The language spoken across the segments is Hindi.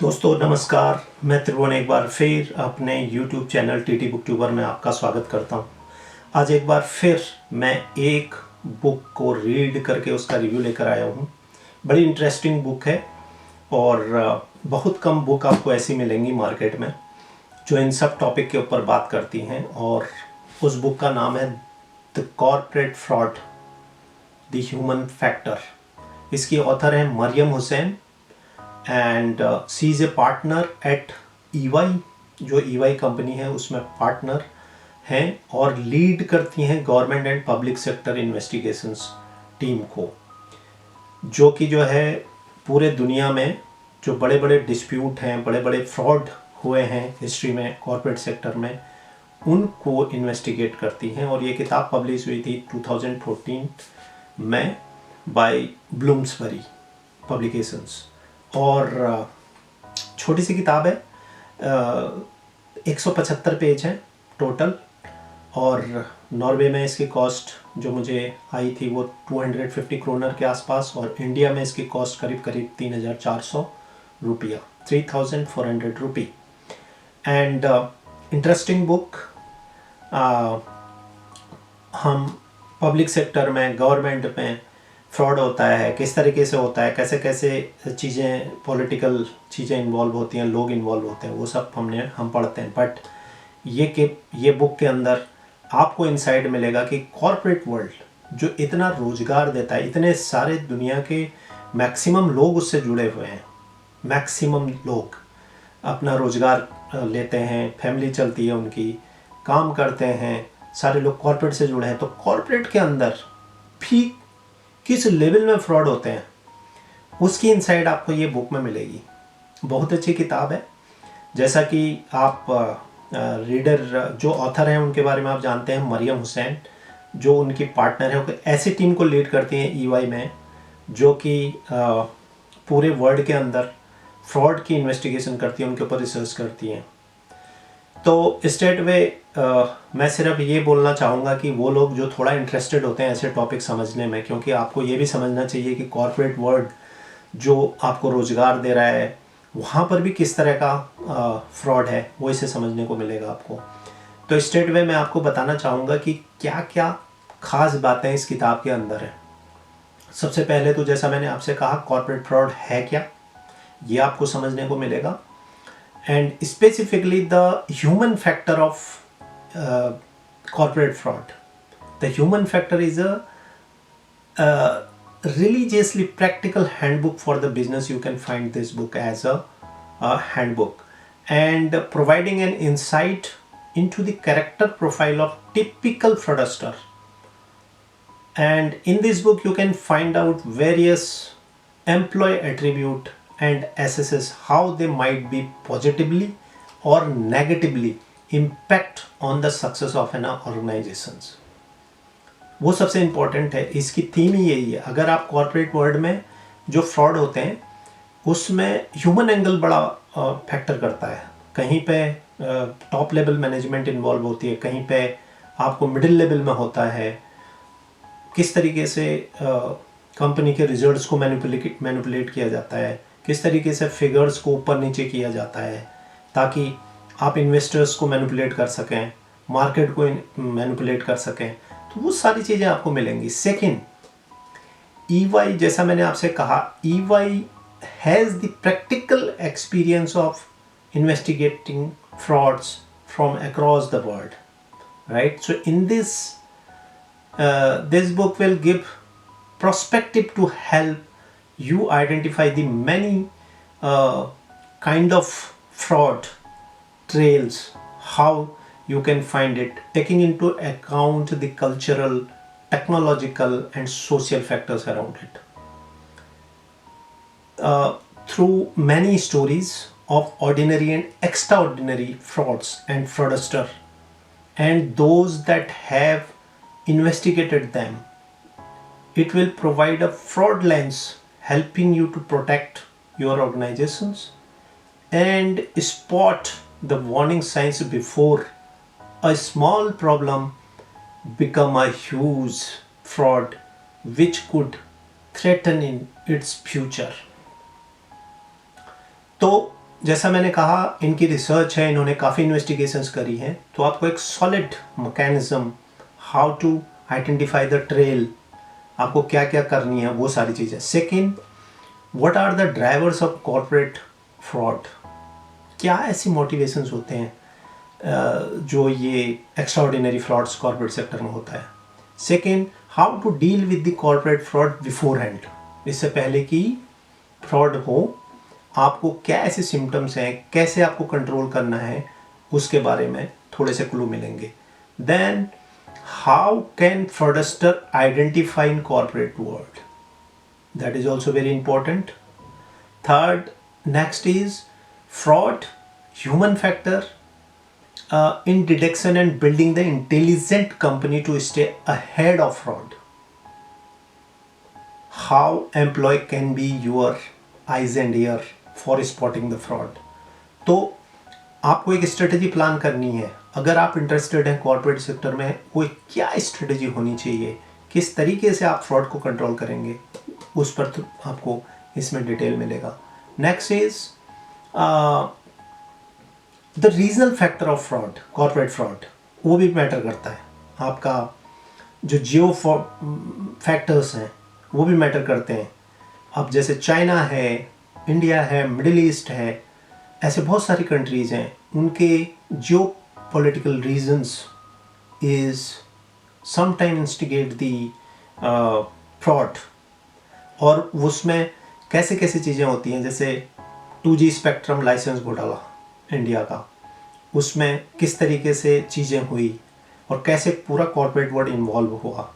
दोस्तों नमस्कार। मैं त्रिभुवन एक बार फिर अपने YouTube चैनल टीटी बुकट्यूबर में आपका स्वागत करता हूं। आज एक बार फिर मैं एक बुक को रीड करके उसका रिव्यू लेकर आया हूं। बड़ी इंटरेस्टिंग बुक है और बहुत कम बुक आपको ऐसी मिलेंगी मार्केट में जो इन सब टॉपिक के ऊपर बात करती हैं। और उस बुक का नाम है the corporate fraud, the human factor. इसकी ऑथर है Mariam Hussain and she is a partner at EY, जो EY कंपनी है उसमें पार्टनर हैं और लीड करती हैं government and public sector investigations team को, जो कि जो है पूरे दुनिया में जो बड़े बड़े डिस्प्यूट हैं, बड़े बड़े फ्रॉड हुए हैं हिस्ट्री में कॉर्पोरेट सेक्टर में, उनको इन्वेस्टिगेट करती हैं। और ये किताब पब्लिश हुई थी 2014 में बाय ब्लूम्सबरी पब्लिकेशंस। और छोटी सी किताब है, 175 पेज हैं टोटल। और नॉर्वे में इसकी कॉस्ट जो मुझे आई थी वो 250 क्रोनर के आसपास, और इंडिया में इसकी कॉस्ट करीब करीब 3400 रुपया, 3400 रुपी। And interesting book. हम पब्लिक सेक्टर में, गवर्नमेंट में फ्रॉड होता है, किस तरीके से होता है, कैसे कैसे चीज़ें, पॉलिटिकल चीज़ें इन्वॉल्व होती हैं, लोग इन्वॉल्व होते हैं, वो सब हम पढ़ते हैं। बट ये बुक के अंदर आपको इनसाइट मिलेगा कि कॉर्पोरेट वर्ल्ड जो इतना रोज़गार देता है, इतने सारे दुनिया के मैक्सिमम लोग उससे जुड़े हुए हैं, मैक्सिमम लोग अपना रोज़गार लेते हैं, फैमिली चलती है उनकी, काम करते हैं, सारे लोग कॉर्पोरेट से जुड़े हैं। तो कॉर्पोरेट के अंदर भी किस लेवल में फ्रॉड होते हैं उसकी इनसाइट आपको ये बुक में मिलेगी। बहुत अच्छी किताब है। जैसा कि आप रीडर, जो ऑथर हैं उनके बारे में आप जानते हैं, मरियम हुसैन, जो उनकी पार्टनर है, वो ऐसी टीम को लीड करती हैं EY में जो कि पूरे वर्ल्ड के अंदर फ्रॉड की इन्वेस्टिगेशन करती है, उनके ऊपर रिसर्च करती हैं। तो स्ट्रेट वे मैं सिर्फ ये बोलना चाहूँगा कि वो लोग जो थोड़ा इंटरेस्टेड होते हैं ऐसे टॉपिक समझने में, क्योंकि आपको ये भी समझना चाहिए कि कॉर्पोरेट वर्ल्ड जो आपको रोज़गार दे रहा है वहाँ पर भी किस तरह का फ्रॉड है, वो इसे समझने को मिलेगा आपको। तो स्ट्रेट वे मैं आपको बताना चाहूँगा कि क्या क्या खास बातें इस किताब के अंदर हैं। सबसे पहले तो जैसा मैंने आपसे कहा, कॉर्पोरेट फ्रॉड है क्या, ये आपको समझने को मिलेगा। And specifically the human factor of corporate fraud. The human factor is a religiously practical handbook for the business. You can find this book as a handbook, and providing an insight into the character profile of typical fraudster. And in this book you can find out various employee attribute and assesses how they might be positively or negatively impact on the success of an organizations. वो सबसे इम्पोर्टेंट है, इसकी थीम ही यही है। अगर आप कॉर्पोरेट वर्ल्ड में जो फ्रॉड होते हैं उसमें ह्यूमन एंगल बड़ा फैक्टर करता है। कहीं पे टॉप लेवल मैनेजमेंट इन्वॉल्व होती है, कहीं पे आपको मिडिल लेवल में होता है, किस तरीके से कंपनी के रिजल्ट्स को मैनिपुलेट किया जाता है, किस तरीके से फिगर्स को ऊपर नीचे किया जाता है ताकि आप इन्वेस्टर्स को मैनिपुलेट कर सकें, मार्केट को मैनिपुलेट कर सकें। तो वो सारी चीज़ें आपको मिलेंगी। सेकंड, EY, जैसा मैंने आपसे कहा, EY has the practical experience of investigating frauds from across the world, right? So in this book will give perspective to help you identify the many kind of fraud trails, how you can find it, taking into account the cultural, technological and social factors around it. Through many stories of ordinary and extraordinary frauds and fraudster, and those that have investigated them, it will provide a fraud lens helping you to protect your organizations and spot the warning signs before a small problem become a huge fraud which could threaten in its future. तो जैसा मैंने कहा, इनकी रिसर्च है, इन्होंने काफ़ी इन्वेस्टिगेशंस करी हैं, तो आपको एक solid mechanism, how to identify the trail, आपको क्या क्या करनी है, वो सारी चीज़ें। Second, what are the drivers of corporate fraud, क्या ऐसी मोटिवेशंस होते हैं जो ये एक्स्ट्राऑर्डिनरी फ्रॉड्स कॉर्पोरेट सेक्टर में होता है। Second, how to deal with the corporate fraud beforehand, इससे पहले कि फ्रॉड हो, आपको क्या ऐसे सिम्टम्स हैं, कैसे आपको कंट्रोल करना है, उसके बारे में थोड़े से क्लू मिलेंगे। Then how can fraudster identify in corporate world, that is also very important. Third, next is fraud, human factor in detection and building the intelligent company to stay ahead of fraud. How employee can be your eyes and ear for spotting the fraud. तो आपको एक स्ट्रेटेजी प्लान करनी है, अगर आप इंटरेस्टेड हैं कॉर्पोरेट सेक्टर में, वो क्या स्ट्रेटेजी होनी चाहिए, किस तरीके से आप फ्रॉड को कंट्रोल करेंगे, उस पर तो आपको इसमें डिटेल मिलेगा। Next is the regional factor of fraud, corporate fraud, वो भी मैटर करता है। आपका जो जियो फैक्टर्स हैं वो भी मैटर करते हैं। अब जैसे चाइना है, इंडिया है, मिडिल ईस्ट है, ऐसे बहुत सारी कंट्रीज़ हैं, उनके geopolitical reasons is sometime instigate the fraud, और उसमें कैसे कैसे चीज़ें होती हैं, जैसे 2G स्पेक्ट्रम लाइसेंस घोटाला इंडिया का, उसमें किस तरीके से चीज़ें हुई और कैसे पूरा कॉर्पोरेट वर्ल्ड इन्वॉल्व हुआ।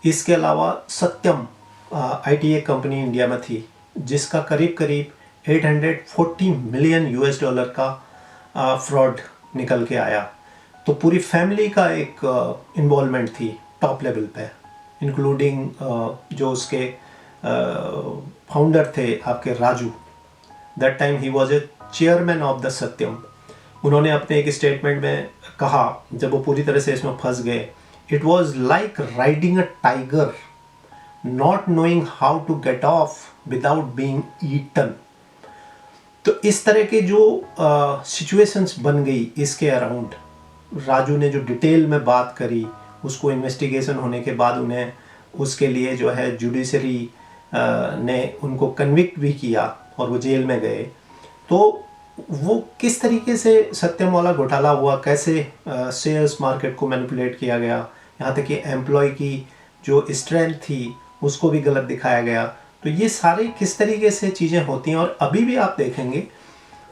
इसके अलावा सत्यम ITA कंपनी इंडिया में थी, जिसका करीब करीब 840 मिलियन US डॉलर का फ्रॉड निकल के आया। तो पूरी फैमिली का एक इन्वॉल्वमेंट थी टॉप लेवल पे, इंक्लूडिंग जो उसके फाउंडर थे आपके Raju, that time he was a chairman of the Satyam. उन्होंने अपने एक स्टेटमेंट में कहा, जब वो पूरी तरह से इसमें फंस गए, it was like riding a tiger not knowing how to get off without being eaten. तो इस तरह के जो सिचुएशंस बन गई इसके अराउंड, राजू ने जो डिटेल में बात करी, उसको इन्वेस्टिगेशन होने के बाद उन्हें उसके लिए जो है जुडिशरी ने उनको कन्विक्ट भी किया और वो जेल में गए। तो वो किस तरीके से सत्यम वाला घोटाला हुआ, कैसे शेयर्स मार्केट को मैनिपुलेट किया गया, यहाँ तक कि एम्प्लॉय की जो स्ट्रेंथ थी उसको भी गलत दिखाया गया। तो ये सारे किस तरीके से चीज़ें होती हैं। और अभी भी आप देखेंगे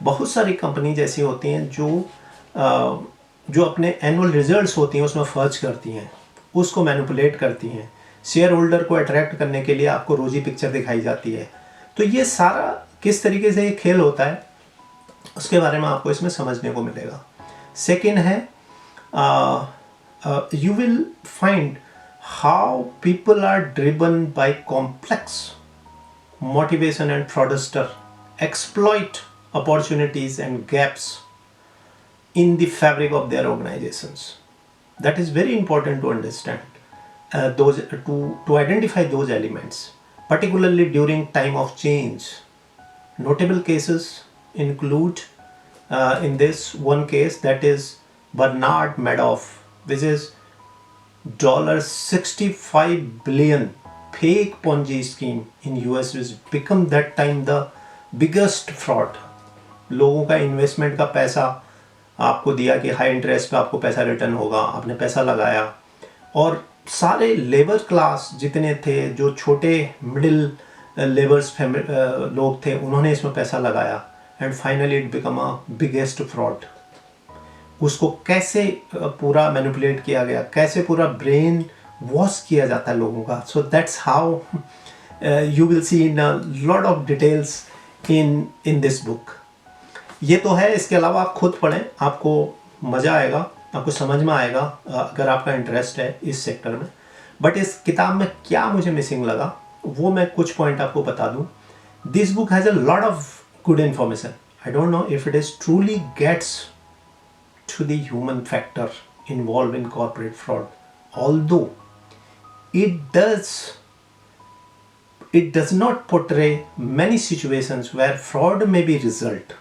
बहुत सारी कंपनी जैसी होती हैं जो अपने एनुअल रिजल्ट्स होती हैं उसमें फर्ज करती हैं, उसको मैनिपुलेट करती हैं, शेयर होल्डर को अट्रैक्ट करने के लिए आपको रोजी पिक्चर दिखाई जाती है। तो ये सारा किस तरीके से ये खेल होता है, उसके बारे में आपको इसमें समझने को मिलेगा। सेकेंड है, you will find how people are driven by complex motivation and fraudster exploit opportunities and gaps in the fabric of their organizations. That is very important to understand, to identify those elements, particularly during time of change. Notable cases include in this one case, that is Bernard Madoff, which is $65 billion fake Ponzi scheme in US, which become that time the biggest fraud. लोगों का इन्वेस्टमेंट का पैसा आपको दिया कि हाई इंटरेस्ट पे आपको पैसा रिटर्न होगा, आपने पैसा लगाया, और सारे लेबर क्लास जितने थे, जो छोटे मिडिल लेबर्स लोग थे, उन्होंने इसमें पैसा लगाया, and finally it become a biggest fraud. उसको कैसे पूरा मैनिपुलेट किया गया, कैसे पूरा ब्रेन वॉश किया जाता है लोगों का। So that's how you will see in a lot of details in this book. ये तो है, इसके अलावा आप खुद पढ़ें, आपको मज़ा आएगा, आपको समझ में आएगा अगर आपका इंटरेस्ट है इस सेक्टर में। बट इस किताब में क्या मुझे मिसिंग लगा वो मैं कुछ पॉइंट आपको बता दूं। This book has a lot of good information. I don't know if it is truly gets to the human factor involve in corporate fraud, although it does not portray many situations where fraud may be result.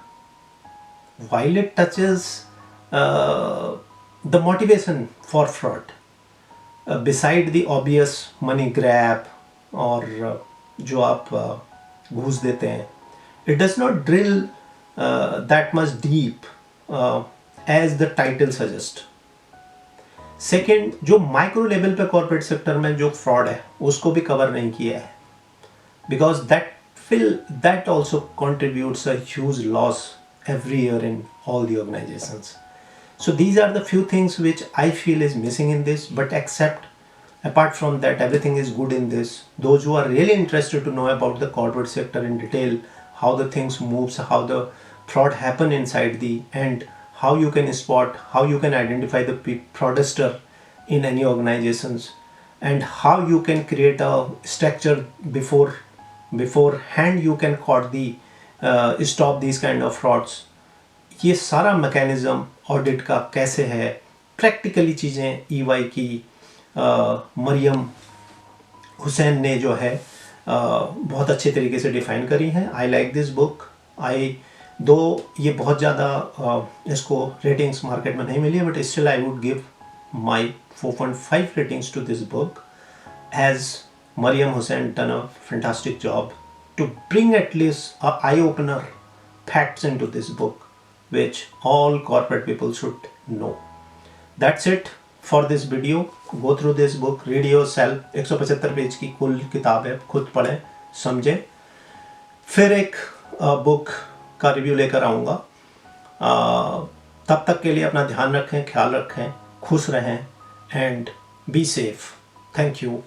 while it touches the motivation for fraud, beside the obvious money grab और जो आप घूस देते हैं, it does not drill that much deep as the title suggests. Second, जो माइक्रो लेवल पे कॉर्पोरेट सेक्टर में जो फ्रॉड है उसको भी कवर नहीं किया है, because that also contributes a huge loss every year in all the organizations. So these are the few things which I feel is missing in this, but apart from that, everything is good in this. Those who are really interested to know about the corporate sector in detail, how the things moves, how the fraud happen inside and how you can spot, how you can identify the fraudster in any organizations, and how you can create a structure beforehand you can caught stop these kind of frauds. ये सारा मैकेनिज्म ऑडिट का कैसे है, प्रैक्टिकली चीज़ें EY की मरियम हुसैन ने जो है बहुत अच्छे तरीके से डिफाइन करी हैं. I like this book. दो ये बहुत ज़्यादा इसको रेटिंग्स मार्केट में नहीं मिली है, but still I would give my 4.5 ratings to this book, as Mariam Hussain done a fantastic job to bring at least a eye-opener facts into this book, which all corporate people should know. That's it for this video. Go through this book, read yourself. 175 page की कुल किताब है, खुद पढ़ें, समझें. फिर एक बुक का रिव्यू लेकर आऊँगा. तब तक के लिए अपना ध्यान रखें, ख्याल रखें, खुश रहें, and be safe. Thank you.